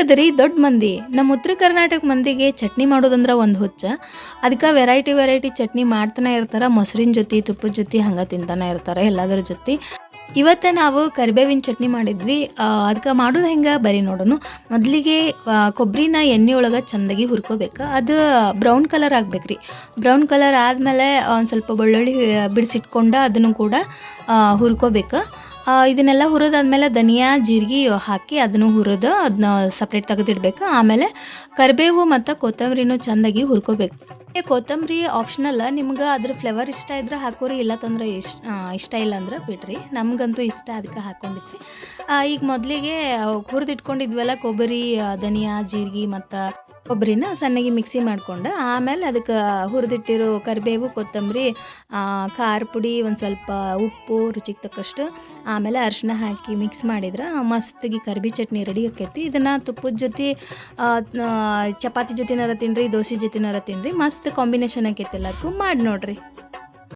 ಹೆಂಗದ್ರಿ ದೊಡ್ಡ ಮಂದಿ ನಮ್ಮ ಉತ್ತರ ಕರ್ನಾಟಕ ಮಂದಿಗೆ ಚಟ್ನಿ ಮಾಡೋದಂದ್ರೆ ಒಂದು ಹುಚ್ಚ. ಅದಕ್ಕೆ ವೆರೈಟಿ ವೆರೈಟಿ ಚಟ್ನಿ ಮಾಡ್ತಾನೆ ಇರ್ತಾರೆ. ಮೊಸರಿನ ಜೊತೆ ತುಪ್ಪದ ಜೊತೆ ಹಂಗೆ ತಿಂತಾನೆ ಇರ್ತಾರೆ ಎಲ್ಲದರ ಜೊತೆ. ಇವತ್ತು ನಾವು ಕರಿಬೇವಿನ ಚಟ್ನಿ ಮಾಡಿದ್ವಿ. ಅದಕ್ಕೆ ಮಾಡೋದು ಹೆಂಗೆ ಬರೀ ನೋಡೋಣ. ಮೊದಲಿಗೆ ಕೊಬ್ಬರಿನ ಎಣ್ಣೆ ಒಳಗೆ ಚೆಂದಾಗಿ ಹುರ್ಕೋಬೇಕು. ಅದು ಬ್ರೌನ್ ಕಲರ್ ಆಗ್ಬೇಕ್ರಿ. ಬ್ರೌನ್ ಕಲರ್ ಆದಮೇಲೆ ಒಂದು ಸ್ವಲ್ಪ ಬೆಳ್ಳುಳ್ಳಿ ಬಿಡಿಸಿಟ್ಕೊಂಡು ಅದನ್ನು ಕೂಡ ಹುರ್ಕೋಬೇಕು. ಇದನ್ನೆಲ್ಲ ಹುರಿದಾದ್ಮೇಲೆ ಧನಿಯಾ ಜೀರಿಗೆ ಹಾಕಿ ಅದನ್ನು ಹುರಿದು ಅದನ್ನ ಸಪ್ರೇಟ್ ತೆಗೆದಿಡ್ಬೇಕು. ಆಮೇಲೆ ಕರಿಬೇವು ಮತ್ತು ಕೊತ್ತಂಬರಿನೂ ಚೆಂದಾಗಿ ಹುರ್ಕೋಬೇಕು. ಕೊತ್ತಂಬರಿ ಆಪ್ಷನಲ್, ನಿಮ್ಗೆ ಅದ್ರ ಫ್ಲೇವರ್ ಇಷ್ಟ ಇದ್ರೆ ಹಾಕೋರಿ, ಇಲ್ಲ ತಂದ್ರೆ ಇಷ್ಟ ಇಲ್ಲ ಅಂದ್ರೆ ಬಿಡ್ರಿ. ನಮಗಂತೂ ಇಷ್ಟ, ಅದಕ್ಕೆ ಹಾಕ್ಕೊಂಡಿದ್ವಿ. ಈಗ ಮೊದಲಿಗೆ ಹುರಿದಿಟ್ಕೊಂಡಿದ್ವಲ್ಲ ಕೊಬ್ಬರಿ, ಧನಿಯಾ ಜೀರಿಗೆ ಮತ್ತು ಕೊಬ್ಬರಿನ ಸಣ್ಣಗೆ ಮಿಕ್ಸಿ ಮಾಡ್ಕೊಂಡು ಆಮೇಲೆ ಅದಕ್ಕೆ ಹುರಿದಿಟ್ಟಿರೋ ಕರಿಬೇವು ಕೊತ್ತಂಬರಿ, ಖಾರ ಪುಡಿ, ಒಂದು ಸ್ವಲ್ಪ ಉಪ್ಪು ರುಚಿಗೆ ತಕ್ಕಷ್ಟು, ಆಮೇಲೆ ಅರಿಶಿನ ಹಾಕಿ ಮಿಕ್ಸ್ ಮಾಡಿದ್ರೆ ಮಸ್ತಾಗಿ ಕರಿಬಿ ಚಟ್ನಿ ರೆಡಿ ಆಕೈತಿ. ಇದನ್ನು ತುಪ್ಪದ ಜೊತೆ ಚಪಾತಿ ಜೊತೆನಾರ ತಿನ್ನಿರಿ, ದೋಸೆ ಜೊತೆನಾರ ತಿನ್ನಿರಿ, ಮಸ್ತ್ ಕಾಂಬಿನೇಷನ್ ಆಕೈತಿ. ಎಲ್ಲರಿಗೂ ಮಾಡಿ ನೋಡ್ರಿ.